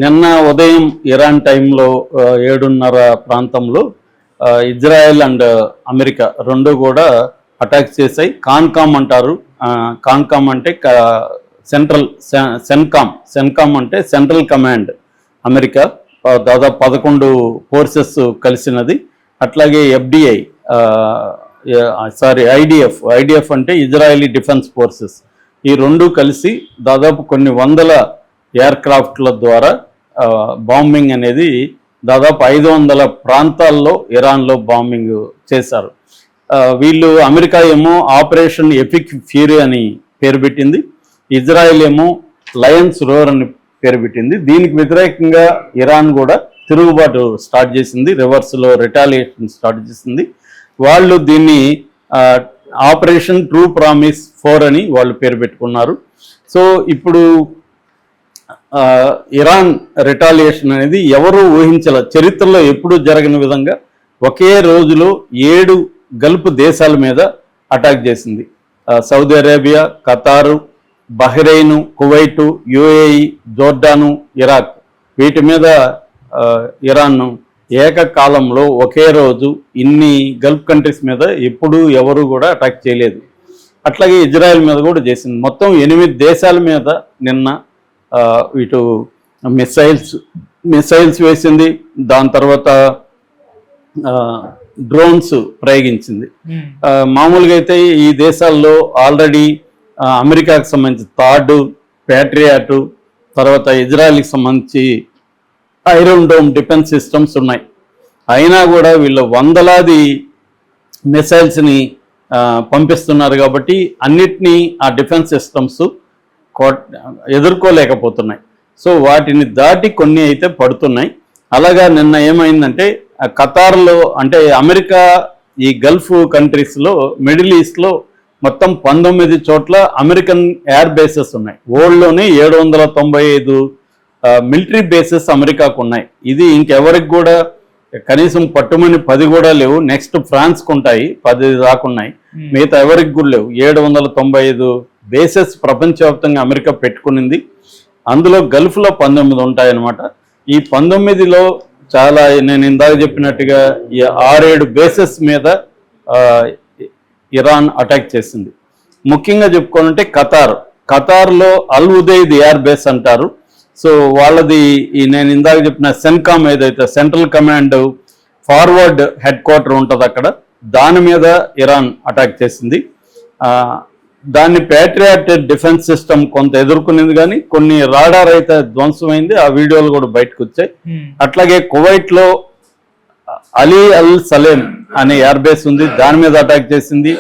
నిన్న ఉదయం ఇరాన్ టైంలో 7:30 ప్రాంతంలో ఇజ్రాయెల్ అండ్ అమెరికా రెండు కూడా అటాక్ చేశాయి. కాన్కామ్ అంటారు. కాన్కామ్ అంటే సెన్కామ్ అంటే సెంట్రల్ కమాండ్ అమెరికా. దాదాపు 11 ఫోర్సెస్ కలిసినది. అట్లాగే ఎఫ్డిఐ ఐడిఎఫ్ అంటే ఇజ్రాయలీ డిఫెన్స్ ఫోర్సెస్. ఈ రెండు కలిసి దాదాపు కొన్ని వందల ఎయిర్ క్రాఫ్ట్ల ద్వారా బాంబింగ్ అనేది దాదాపు 500 ప్రాంతాల్లో ఇరాన్లో బాంబింగ్ చేశారు. వీళ్ళు అమెరికా ఏమో ఆపరేషన్ ఎపిక్ ఫ్యూరీ అని పేరు పెట్టింది, ఇజ్రాయెల్ ఏమో లయన్స్ రోర్ అని పేరు పెట్టింది. దీనికి వ్యతిరేకంగా ఇరాన్ కూడా తిరుగుబాటు స్టార్ట్ చేసింది, రివర్స్లో రిటాలియేషన్ స్టార్ట్ చేసింది. వాళ్ళు దీన్ని ఆపరేషన్ ట్రూ ప్రామిస్ 4 అని వాళ్ళు పేరు పెట్టుకున్నారు. సో ఇప్పుడు ఇరాన్ రిటాలియేషన్ అనేది ఎవరు ఊహించలే, చరిత్రలో ఎప్పుడూ జరగని విధంగా ఒకే రోజులో 7 గల్ఫ్ దేశాల మీద అటాక్ చేసింది. Saudi Arabia, ఖతారు, Bahrain, Kuwait, UAE, జోర్డాను, Iraq, వీటి మీద ఇరాన్ ఏకకాలంలో ఒకే రోజు ఇన్ని గల్ఫ్ కంట్రీస్ మీద ఎప్పుడూ ఎవరు కూడా అటాక్ చేయలేదు. అట్లాగే ఇజ్రాయెల్ మీద కూడా చేసింది. మొత్తం 8 దేశాల మీద నిన్న ఇటు మిసైల్స్ వేసింది. దాని తర్వాత డ్రోన్స్ ప్రయోగించింది. మామూలుగా అయితే ఈ దేశాల్లో ఆల్రెడీ అమెరికాకు సంబంధించి థాడ్, ప్యాట్రియాట్, తర్వాత ఇజ్రాయెల్కి సంబంధించి ఐరన్ డోమ్ డిఫెన్స్ సిస్టమ్స్ ఉన్నాయి. అయినా కూడా వీళ్ళు వందలాది మిసైల్స్ని పంపిస్తున్నారు కాబట్టి అన్నిటినీ ఆ డిఫెన్స్ సిస్టమ్స్ ఎదుర్కోలేకపోతున్నాయి. సో వాటిని దాటి కొన్ని అయితే పడుతున్నాయి. అలాగా నిన్న ఏమైందంటే ఖతార్లో, అంటే అమెరికా ఈ గల్ఫ్ కంట్రీస్లో, మిడిల్ ఈస్ట్లో మొత్తం 19 చోట్ల అమెరికన్ ఎయిర్ బేసెస్ ఉన్నాయి. వరల్డ్లోనే 795 మిలిటరీ బేసెస్ అమెరికాకు ఉన్నాయి. ఇది ఇంకెవరికి కూడా కనీసం పట్టుమని 10 కూడా లేవు. నెక్స్ట్ ఫ్రాన్స్కి ఉంటాయి, 10 దాకున్నాయి. మిగతా ఎవరికి కూడా లేవు. 795 బేసెస్ ప్రపంచవ్యాప్తంగా అమెరికా పెట్టుకునింది. అందులో గల్ఫ్లో 19 ఉంటాయన్నమాట. ఈ 19లో చాలా, నేను ఇందాక చెప్పినట్టుగా 6-7 బేసెస్ మీద ఇరాన్ అటాక్ చేసింది. ముఖ్యంగా చెప్పుకోవాలంటే ఖతార్లో అల్ ఉదైద్ ఎయిర్ బేస్ అంటారు. సో వాళ్ళది నేను ఇందాక చెప్పిన సెన్కామ్ ఏదైతే central command forward head quarter ఉంటుంది అక్కడ, దాని మీద ఇరాన్ అటాక్ చేసింది. దాన్ని ప్యాట్రియాట్ డిఫెన్స్ సిస్టమ్ కొంత ఎదుర్కొనేది, కానీ కొన్ని రాడార్ అయితే ధ్వంసమైంది. ఆ వీడియోలు కూడా బయటకు వచ్చాయి. అట్లాగే కువైట్లో అలీ అల్ సలేం అనే ఎయిర్ బేస్ ఉంది, దాని మీద అటాక్ చేసింది.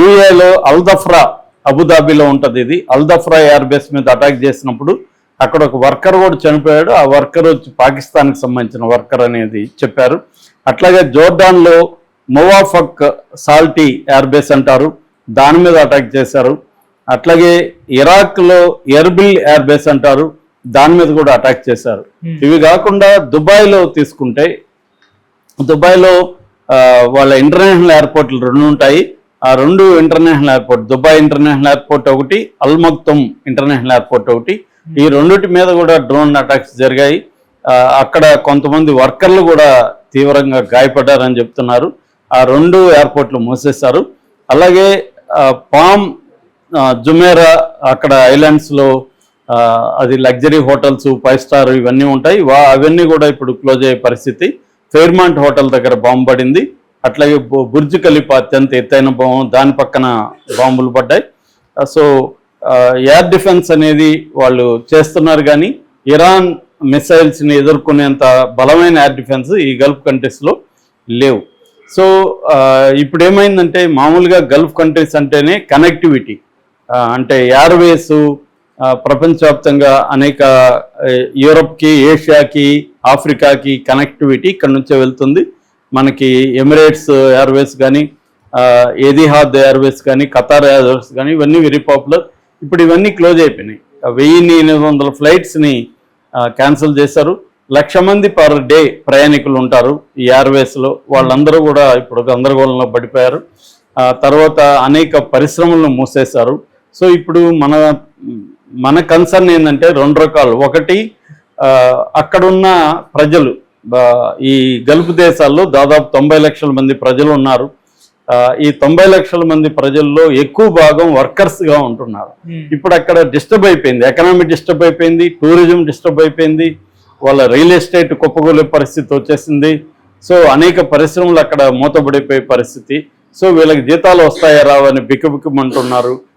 యూఏలో అల్దఫ్రా, అబుదాబిలో ఉంటుంది ఇది, అల్దఫ్రా ఎయిర్ బేస్ మీద అటాక్ చేసినప్పుడు అక్కడ ఒక వర్కర్ కూడా చనిపోయాడు. ఆ వర్కర్ వచ్చి పాకిస్తాన్కి సంబంధించిన వర్కర్ అనేది చెప్పారు. అట్లాగే జోర్డాన్లో మువాఫక్ సాల్టీ ఎయిర్ బేస్ అంటారు, దాని మీద అటాక్ చేశారు. అట్లాగే ఇరాక్లో ఎర్బిల్ ఎయిర్ బేస్ అంటారు, దాని మీద కూడా అటాక్ చేశారు. ఇవి కాకుండా దుబాయ్లో తీసుకుంటే, దుబాయ్లో వాళ్ళ ఇంటర్నేషనల్ ఎయిర్పోర్ట్లు 2 ఉంటాయి. ఆ 2 international airport, Dubai international airport ఒకటి, అల్ మక్తూమ్ ఇంటర్నేషనల్ ఎయిర్పోర్ట్ ఒకటి, ఈ రెండిటి మీద కూడా డ్రోన్ అటాక్స్ జరిగాయి. అక్కడ కొంతమంది వర్కర్లు కూడా తీవ్రంగా గాయపడ్డారని చెప్తున్నారు. ఆ 2 ఎయిర్పోర్ట్లు మూసేశారు. అలాగే పామ్ జుమేరా, అక్కడ ఐలాండ్స్లో అది లగ్జరీ హోటల్స్, 5 స్టార్ ఇవన్నీ ఉంటాయి. అవన్నీ కూడా ఇప్పుడు క్లోజ్ అయ్యే పరిస్థితి. ఫెయిర్మాంట్ హోటల్ దగ్గర బాంబు పడింది. అట్లాగే బుర్జ్ ఖలీఫా అత్యంత ఎత్తైన బాంబు, దాని పక్కన బాంబులు పడ్డాయి. సో ఎయిర్ డిఫెన్స్ అనేది వాళ్ళు చేస్తున్నారు, కానీ ఇరాన్ మిసైల్స్ని ఎదుర్కొనేంత బలమైన ఎయిర్ డిఫెన్స్ ఈ గల్ఫ్ కంట్రీస్లో లేవు. సో ఇప్పుడు ఏమైందంటే, మామూలుగా గల్ఫ్ కంట్రీస్ అంటేనే కనెక్టివిటీ, అంటే ఎయిర్వేస్ ప్రపంచవ్యాప్తంగా అనేక యూరప్కి, ఏషియాకి, ఆఫ్రికాకి కనెక్టివిటీ ఇక్కడ నుంచే వెళ్తుంది. మనకి ఎమిరేట్స్ ఎయిర్వేస్ కానీ, ఎతిహాద్ ఎయిర్వేస్ కానీ, ఖతార్ ఎయిర్వేస్ కానీ, ఇవన్నీ వెరీ పాపులర్. ఇప్పుడు ఇవన్నీ క్లోజ్ అయిపోయినాయి. 1800 ఫ్లైట్స్ని క్యాన్సిల్ చేశారు. 1,00,000 మంది పర్ డే ప్రయాణికులు ఉంటారు ఈ ఎయిర్వేస్లో. వాళ్ళందరూ కూడా ఇప్పుడు గందరగోళంలో పడిపోయారు. తర్వాత అనేక పరిశ్రమలను మూసేశారు. సో ఇప్పుడు మన కన్సర్న్ ఏంటంటే 2 రకాలు. ఒకటి, అక్కడున్న ప్రజలు ఈ గల్ఫ్ దేశాల్లో దాదాపు 90 లక్షల మంది ప్రజలు ఉన్నారు. ఈ 90 లక్షల మంది ప్రజల్లో ఎక్కువ భాగం వర్కర్స్గా ఉంటున్నారు. ఇప్పుడు అక్కడ డిస్టర్బ్ అయిపోయింది, ఎకనామీ డిస్టర్బ్ అయిపోయింది, టూరిజం డిస్టర్బ్ అయిపోయింది, వాళ్ళ రియల్ ఎస్టేట్ కుప్పగొలే పరిస్థితి వచ్చేసింది. సో అనేక పరిశ్రమలు అక్కడ మూతపడిపోయే పరిస్థితి. సో వీళ్ళకి జీతాలు వస్తాయా రావని బిక్కుబిక్కుమంటున్నారు.